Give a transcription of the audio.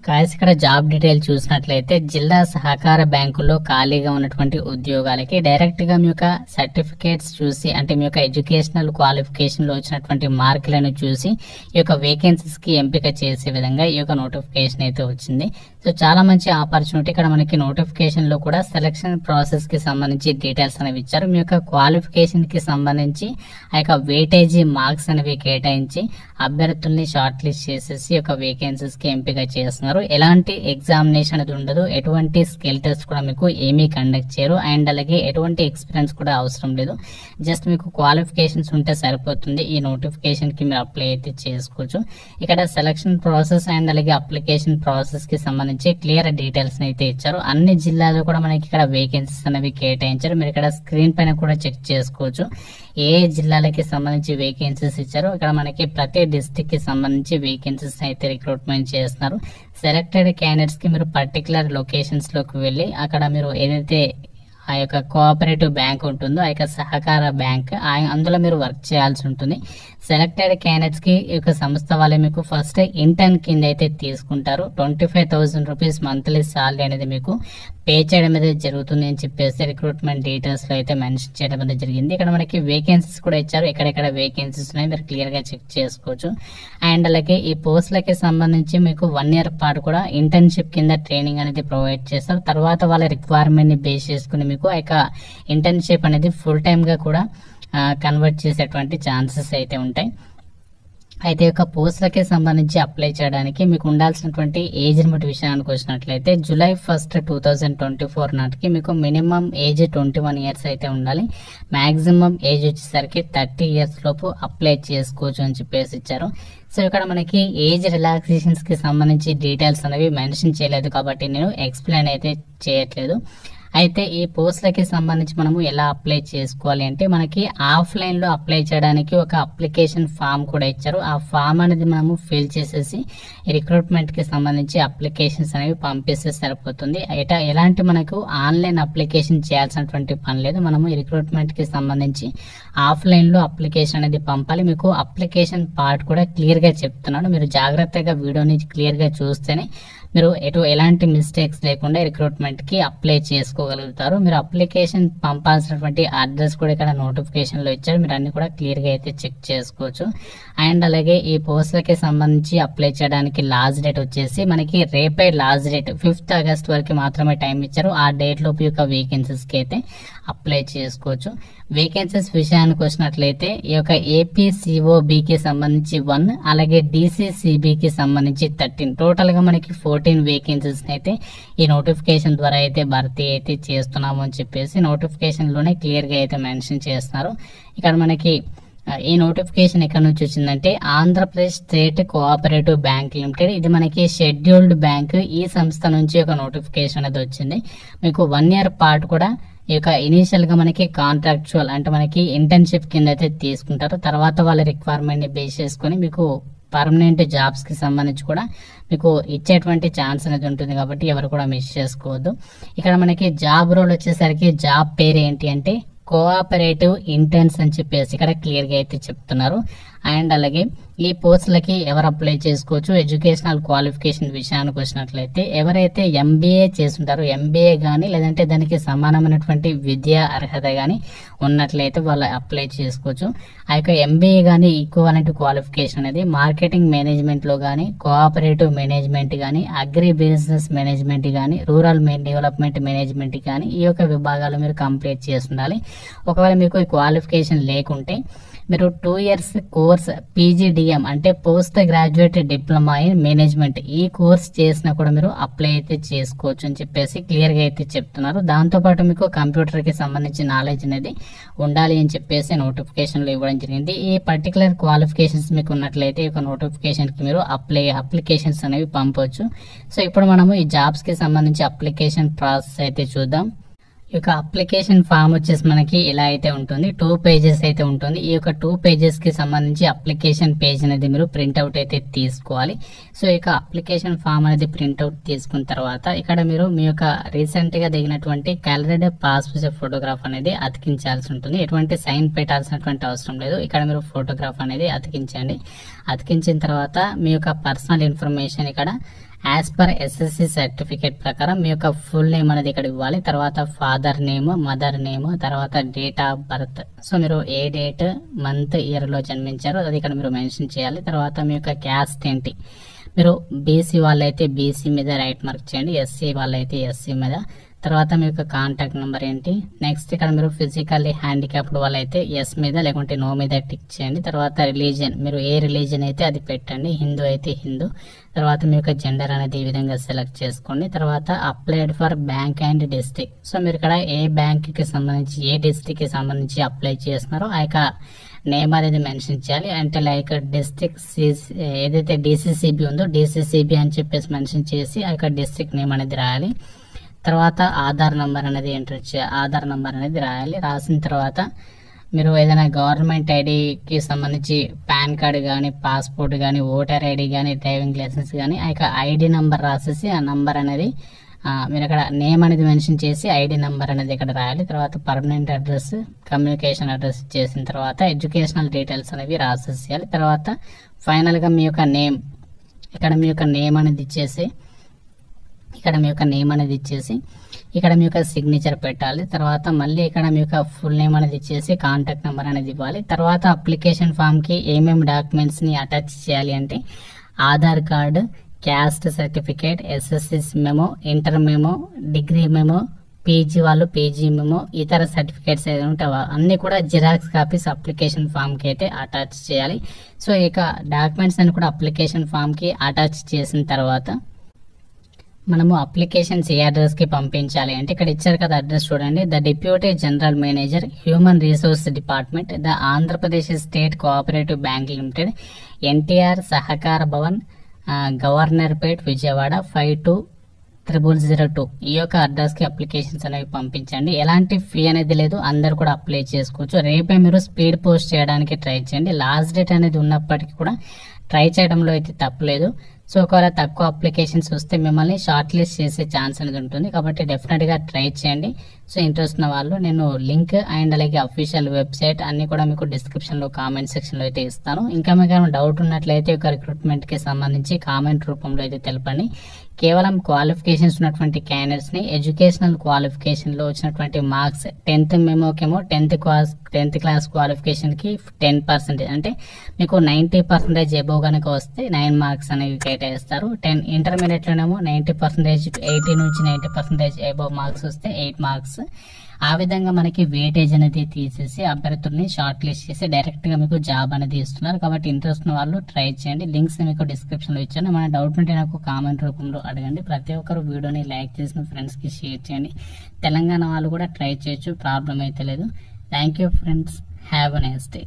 Guys ఇక్కడ job detail చూసినట్లయితే జిల్లా సహకార బ్యాంకుల్లో ఖాళీగా ఉన్నటువంటి ఉద్యోగాలకి డైరెక్ట్ గా మీ యొక్క సర్టిఫికేట్స్ చూసి అంటే మీ యొక్క ఎడ్యుకేషనల్ క్వాలిఫికేషన్ లో వచ్చినటువంటి మార్కులను చూసి ఈ యొక్క వేకెన్సీస్ కి ఎంపిక చేసే విధంగా ఈ యొక్క నోటిఫికేషన్ అయితే వచ్చింది. సో చాలా మంచి ఆపర్చునిటీ. ఇక్కడ మనకి నోటిఫికేషన్ లో కూడా సెలక్షన్ ప్రాసెస్ కి సంబంధించి డీటెయిల్స్ అనేవి ఇచ్చారు. మీ యొక్క క్వాలిఫికేషన్ కి సంబంధించి ఆ యొక్క వెయిటేజీ మార్క్స్ అనేవి కేటాయించి అభ్యర్థుల్ని షార్ట్ లిస్ట్ చేసేసి ఈ యొక్క వేకెన్సీస్ కి ఎంపిక చేస్తున్నారు. ఎలాంటి ఎగ్జామినేషన్ అనేది ఉండదు, ఎటువంటి స్కిల్ టెస్ట్ కూడా మీకు ఏమీ కండక్ట్ చేయరు, అండ్ అలాగే ఎటువంటి ఎక్స్పీరియన్స్ కూడా అవసరం లేదు. జస్ట్ మీకు క్వాలిఫికేషన్స్ ఉంటే సరిపోతుంది. ఈ నోటిఫికేషన్ కి మీరు అప్లై అయితే చేసుకోవచ్చు. ఇక్కడ సెలక్షన్ ప్రాసెస్ అండ్ అలాగే అప్లికేషన్ ప్రాసెస్ కి సంబంధించి క్లియర్ డీటెయిల్స్ అయితే ఇచ్చారు. అన్ని జిల్లాల్లో కూడా మనకి ఇక్కడ వేకెన్సీస్ అనేవి కేటాయించారు. మీరు ఇక్కడ స్క్రీన్ పైన కూడా చెక్ చేసుకోవచ్చు ఏ జిల్లాలకి సంబంధించి వేకెన్సీస్ ఇచ్చారు. ఇక్కడ మనకి ప్రతి డిస్ట్రిక్ట్ కి సంబంధించి వేకెన్సీస్ అయితే రిక్రూట్మెంట్ చేస్తున్నారు. సెలెక్టెడ్ క్యాండిడేట్స్ కి మీరు పర్టికులర్ లొకేషన్స్ లోకి వెళ్ళి అక్కడ మీరు ఏదైతే ఆ యొక్క కోఆపరేటివ్ బ్యాంక్ ఉంటుందో ఆ యొక్క సహకార బ్యాంక్ అందులో మీరు వర్క్ చేయాల్సి ఉంటుంది. సెలెక్టెడ్ క్యాండిడేట్స్ కి ఈ యొక్క సంస్థ వాళ్ళే మీకు ఫస్ట్ ఇంటర్న్ కింద అయితే తీసుకుంటారు. 25,000 రూపీస్ మంత్లీ సాలరీ అనేది మీకు పే చేయడం అనేది జరుగుతుంది అని చెప్పేసి రిక్రూట్మెంట్ డీటెయిల్స్ లో అయితే మెన్షన్ చేయడం అనేది జరిగింది. ఇక్కడ మనకి వేకెన్సీస్ కూడా ఇచ్చారు. ఎక్కడెక్కడ వేకెన్సీస్ ఉన్నాయి మీరు క్లియర్ గా చెక్ చేసుకోవచ్చు. అండ్ అలాగే ఈ పోస్టులకి సంబంధించి మీకు 1 year పాటు కూడా ఇంటర్న్షిప్ కింద ట్రైనింగ్ అనేది ప్రొవైడ్ చేస్తారు. తర్వాత వాళ్ళ రిక్వైర్మెంట్ ని బేస్ చేసుకుని మీకు ఆ యొక్క ఇంటర్న్షిప్ అనేది ఫుల్ టైమ్ గా కూడా కన్వర్ట్ చేసేటువంటి ఛాన్సెస్ అయితే ఉంటాయి. అయితే యొక్క పోస్టులకి సంబంధించి అప్లై చేయడానికి మీకు ఉండాల్సినటువంటి ఏజ్ లిమిట్ విషయానికి వచ్చినట్లయితే July 1st, 2024 నాటికి మీకు మినిమం ఏజ్ 21 years అయితే ఉండాలి. మాక్సిమం ఏజ్ వచ్చేసరికి 30 years లోపు అప్లై చేసుకోవచ్చు అని చెప్పేసి ఇచ్చారు. సో ఇక్కడ మనకి ఏజ్ రిలాక్సేషన్స్ కి సంబంధించి డీటెయిల్స్ అనేవి మెన్షన్ చేయలేదు కాబట్టి నేను ఎక్స్ప్లెయిన్ అయితే చేయట్లేదు. అయితే ఈ పోస్టులకి సంబంధించి మనము ఎలా అప్లై చేసుకోవాలి అంటే మనకి ఆఫ్లైన్ లో అప్లై చేయడానికి ఒక అప్లికేషన్ ఫామ్ కూడా ఇచ్చారు. ఆ ఫామ్ అనేది మనము ఫిల్ చేసేసి రిక్రూట్మెంట్ కి సంబంధించి అప్లికేషన్స్ అనేవి పంపిస్తే సరిపోతుంది. ఎలాంటి మనకు ఆన్లైన్ అప్లికేషన్ చేయాల్సినటువంటి పని లేదు. మనము ఈ రిక్రూట్మెంట్ కి సంబంధించి ఆఫ్లైన్ లో అప్లికేషన్ అనేది పంపాలి. మీకు అప్లికేషన్ పార్ట్ కూడా క్లియర్ గా చెప్తున్నాను. మీరు జాగ్రత్తగా వీడియోని క్లియర్ గా చూస్తేనే మీరు ఎలాంటి మిస్టేక్స్ లేకుండా రిక్రూట్మెంట్ కి అప్లై చేసుకోగలుగుతారు. మీరు అప్లికేషన్ పంపాల్సినటువంటి అడ్రస్ కూడా ఇక్కడ నోటిఫికేషన్ లో ఇచ్చారు. మీరు అన్ని కూడా క్లియర్ గా అయితే చెక్ చేసుకోవచ్చు. అండ్ అలాగే ఈ పోస్టులకి సంబంధించి అప్లై చేయడానికి లాస్ట్ డేట్ వచ్చేసి మనకి రేపే లాస్ట్ డేట్ 5th August వరకు మాత్రమే టైం ఇచ్చారు. ఆ డేట్ లోపు యొక్క వేకెన్సీస్ కి అయితే అప్లై చేసుకోవచ్చు. వేకెన్సీస్ విషయానికి వచ్చినట్లయితే ఈ యొక్క APCOB కి సంబంధించి 1 అలాగే DCCB కి సంబంధించి 13 టోటల్ గా మనకి 14 వేకెన్సీస్ అయితే ఈ నోటిఫికేషన్ ద్వారా అయితే భర్తీ అయితే చేస్తున్నాము అని చెప్పేసి నోటిఫికేషన్ లోనే క్లియర్ గా అయితే మెన్షన్ చేస్తున్నారు. ఇక్కడ మనకి ఈ నోటిఫికేషన్ ఎక్కడి నుంచి వచ్చిందంటే Andhra Pradesh state cooperative bank limited, ఇది మనకి షెడ్యూల్డ్ బ్యాంక్, ఈ సంస్థ నుంచి ఒక నోటిఫికేషన్ అనేది వచ్చింది. మీకు 1 year పాటు కూడా ఈ యొక్క ఇనీషియల్ గా మనకి కాంట్రాక్చువల్ అంటే మనకి ఇంటర్న్షిప్ కింద అయితే తీసుకుంటారు. తర్వాత వాళ్ళ రిక్వైర్మెంట్ ని బేస్ చేసుకుని మీకు పర్మనెంట్ జాబ్స్ కి సంబంధించి కూడా మీకు ఇచ్చేటువంటి ఛాన్స్ అనేది ఉంటుంది కాబట్టి ఎవరు కూడా మిస్ చేసుకోవద్దు. ఇక్కడ మనకి జాబ్ రోల్ వచ్చేసరికి జాబ్ పేరు ఏంటి అంటే కోఆపరేటివ్ ఇంటర్న్స్ అని చెప్పేసి ఇక్కడ క్లియర్ గా అయితే చెప్తున్నారు. అండ్ అలాగే ఈ పోస్టులకి ఎవరు అప్లై చేసుకోవచ్చు, ఎడ్యుకేషనల్ క్వాలిఫికేషన్ విషయానికి వచ్చినట్లయితే ఎవరైతే MBA చేస్తుంటారో MBA గానీ లేదంటే దానికి సమానమైనటువంటి విద్యా అర్హత గానీ ఉన్నట్లయితే వాళ్ళు అప్లై చేసుకోవచ్చు. ఆ యొక్క MBA గానీ ఈక్వలెంట్ క్వాలిఫికేషన్ అనేది మార్కెటింగ్ మేనేజ్మెంట్ లో గానీ, కోఆపరేటివ్ మేనేజ్మెంట్ గానీ, అగ్రి బిజినెస్ మేనేజ్మెంట్ గానీ, రూరల్ డెవలప్మెంట్ మేనేజ్మెంట్ గానీ ఈ యొక్క విభాగాలు మీరు కంప్లీట్ చేసి ఉండాలి. ఒకవేళ మీకు ఈ క్వాలిఫికేషన్ లేకుంటే మీరు 2 years కోర్స్ PGDM అంటే post graduate diploma in management ఈ కోర్స్ చేసినా కూడా మీరు అప్లై అయితే చేసుకోవచ్చు అని చెప్పేసి క్లియర్ గా అయితే చెప్తున్నారు. దాంతో పాటు మీకు కంప్యూటర్ కి సంబంధించిన నాలెడ్జ్ అనేది ఉండాలి అని చెప్పేసి నోటిఫికేషన్ లో ఇవ్వడం జరిగింది. ఈ పర్టికులర్ క్వాలిఫికేషన్స్ మీకు ఉన్నట్లయితే ఈ నోటిఫికేషన్ కి మీరు అప్లికేషన్స్ అనేవి పంపవచ్చు. సో ఇప్పుడు మనము ఈ జాబ్స్ కి సంబంధించి అప్లికేషన్ ప్రాసెస్ అయితే చూద్దాం. ఈ యొక్క అప్లికేషన్ ఫామ్ వచ్చేసి మనకి ఇలా అయితే ఉంటుంది. 2 pages అయితే ఉంటుంది. ఈ యొక్క 2 pages కి సంబంధించి అప్లికేషన్ పేజ్ అనేది మీరు ప్రింట్అవుట్ అయితే తీసుకోవాలి. సో ఈ యొక్క అప్లికేషన్ ఫామ్ అనేది ప్రింట్అవుట్ తీసుకున్న తర్వాత ఇక్కడ మీరు మీ యొక్క రీసెంట్ గా దిగినటువంటి కలర్డ్ పాస్పోర్ట్ ఫోటోగ్రాఫ్ అనేది అతికించాల్సి ఉంటుంది. ఎటువంటి సైన్ పెట్టాల్సినటువంటి అవసరం లేదు. ఇక్కడ మీరు ఫోటోగ్రాఫ్ అనేది అతికించండి. అతికించిన తర్వాత మీ యొక్క పర్సనల్ ఇన్ఫర్మేషన్ ఇక్కడ యాజ్ పర్ ఎస్ఎస్సి సర్టిఫికేట్ ప్రకారం మీ యొక్క ఫుల్ నేమ్ అనేది ఇక్కడ ఇవ్వాలి. తర్వాత ఫాదర్ నేమ్, మదర్ నేమ్, తర్వాత డేట్ ఆఫ్ బర్త్. సో మీరు ఏ డేట్, మంత్, ఇయర్ లో జన్మించారో అది ఇక్కడ మీరు మెన్షన్ చేయాలి. తర్వాత మీ యొక్క క్యాస్ట్ ఏంటి, మీరు బీసీ వాళ్ళైతే బీసీ మీద రైట్ మార్క్ చేయండి, ఎస్సీ వాళ్ళైతే ఎస్సీ మీద. తర్వాత మీ యొక్క కాంటాక్ట్ నెంబర్ ఏంటి. నెక్స్ట్ ఇక్కడ మీరు ఫిజికల్లీ హ్యాండిక్యాప్డ్ వాళ్ళైతే ఎస్ మీద లేకుంటే నో మీద టిక్ చేయండి. తర్వాత రిలీజియన్, మీరు ఏ రిలీజియన్ అయితే అది పెట్టండి, హిందూ అయితే హిందూ. తర్వాత మీ యొక్క జెండర్ అనేది ఈ విధంగా సెలెక్ట్ చేసుకోండి. తర్వాత applied for bank and district. So మీరు ఇక్కడ ఏ బ్యాంక్ కి సంబంధించి, ఏ డిస్ట్రిక్ట్ కి సంబంధించి అప్లై చేస్తున్నారో ఆ యొక్క నేమ్ అనేది మెన్షన్ చేయాలి. అంటే లైక్ డిస్ట్రిక్ట్ ఏదైతే డిసిసిబి ఉందో డిసిసిబి అని చెప్పేసి మెన్షన్ చేసి ఆ యొక్క డిస్ట్రిక్ట్ నేమ్ అనేది రాయాలి. తర్వాత ఆధార్ నంబర్ అనేది ఎంటర్ చేయాలి, ఆధార్ నంబర్ అనేది రాయాలి. రాసిన తర్వాత మీరు ఏదైనా గవర్నమెంట్ ఐడికి సంబంధించి పాన్ కార్డు కానీ, పాస్పోర్ట్ కానీ, ఓటర్ ఐడి కానీ, డ్రైవింగ్ లైసెన్స్ కానీ ఆ యొక్క ఐడి నంబర్ రాసేసి ఆ నంబర్ అనేది మీరు అక్కడ నేమ్ అనేది మెన్షన్ చేసి ఐడి నంబర్ అనేది ఇక్కడ రాయాలి. తర్వాత పర్మనెంట్ అడ్రస్, కమ్యూనికేషన్ అడ్రస్ చేసిన తర్వాత ఎడ్యుకేషనల్ డీటెయిల్స్ అనేవి రాసేసేయాలి. తర్వాత ఫైనల్గా మీ యొక్క నేమ్, ఇక్కడ మీ యొక్క నేమ్ అనేది ఇచ్చేసి ఇక్కడ మీ యొక్క సిగ్నేచర్ పెట్టాలి. తర్వాత మళ్ళీ ఇక్కడ మీ యొక్క ఫుల్ నేమ్ అనేది ఇచ్చేసి కాంటాక్ట్ నెంబర్ అనేది ఇవ్వాలి. తర్వాత అప్లికేషన్ ఫామ్ కి ఏమేమి డాక్యుమెంట్స్ ని అటాచ్ చేయాలి అంటే Aadhaar card, caste certificate, SSC memo, inter memo, degree memo, PG వాళ్ళు పీజీ మెమో, ఇతర సర్టిఫికేట్స్ ఏదైనా ఉంటావో అన్ని కూడా జిరాక్స్ కాపీస్ అప్లికేషన్ ఫామ్ కి అయితే అటాచ్ చేయాలి. సో ఇక డాక్యుమెంట్స్ అని కూడా అప్లికేషన్ ఫామ్ కి అటాచ్ చేసిన తర్వాత మనము అప్లికేషన్స్ ఏ అడ్రస్ కి పంపించాలి అంటే ఇక్కడ ఇచ్చారు కదా అడ్రస్ చూడండి. The deputy general manager, human resource department, the Andhra Pradesh state cooperative bank limited, NTR సహకార భవన్, గవర్నర్ పేట్, విజయవాడ 520002. ఈ యొక్క అడ్రస్ కి అప్లికేషన్స్ అనేవి పంపించండి. ఎలాంటి ఫీ అనేది లేదు, అందరు కూడా అప్లై చేసుకోవచ్చు. రేపే మీరు స్పీడ్ పోస్ట్ చేయడానికి ట్రై చేయండి. లాస్ట్ డేట్ అనేది ఉన్నప్పటికీ కూడా ట్రై చేయడంలో అయితే తప్పలేదు. సో ఒకవేళ తక్కువ అప్లికేషన్స్ వస్తే మిమ్మల్ని షార్ట్ లిస్ట్ చేసే ఛాన్స్ అనేది ఉంటుంది, కాబట్టి డెఫినెట్ గా ట్రై చేయండి. సో ఇంట్రెస్ట్ ఉన్న వాళ్ళు నేను లింక్ అండ్ అలాగే అఫీషియల్ వెబ్సైట్ అన్ని కూడా మీకు డిస్క్రిప్షన్ లో కామెంట్ సెక్షన్ లో అయితే ఇస్తాను. ఇంకా మీకు డౌట్ ఉన్నట్లయితే ఒక రిక్రూట్మెంట్ కి సంబంధించి కామెంట్ రూపంలో అయితే తెలపండి. కేవలం క్వాలిఫికేషన్స్ ఉన్నటువంటి క్యాండిడేట్స్ ని ఎడ్యుకేషనల్ క్వాలిఫికేషన్ లో వచ్చినటువంటి marks 10th మెమోకేమో 10th class qualification కి 10% అంటే మీకు 90% ఎబోవ్ కనుక వస్తే 9 మార్క్స్ అనేవి కేటాయిస్తారు. ఇంటర్మీడియట్ లోనేమో 90% 80 నుంచి 90% ఎబోవ్ మార్క్స్ వస్తే 8 మార్క్స్. ఆ విధంగా మనకి వెయిటేజ్ అనేది తీసేసి అభ్యర్థుల్ని షార్ట్ లిస్ట్ చేసి డైరెక్ట్ గా మీకు జాబ్ అనేది ఇస్తున్నారు. కాబట్టి ఇంట్రెస్ట్ ఉన్న వాళ్ళు ట్రై చేయండి. లింక్స్ మీకు డిస్క్రిప్షన్ లో ఇచ్చాను. మన డౌట్ ఉంటే నాకు కామెంట్ రూపంలో అడగండి. ప్రతి ఒక్కరు వీడియోని లైక్ చేసిన ఫ్రెండ్స్ కి షేర్ చేయండి. తెలంగాణ వాళ్ళు కూడా ట్రై చేయొచ్చు, ప్రాబ్లం అయితే లేదు. Thank you friends, have a nice day.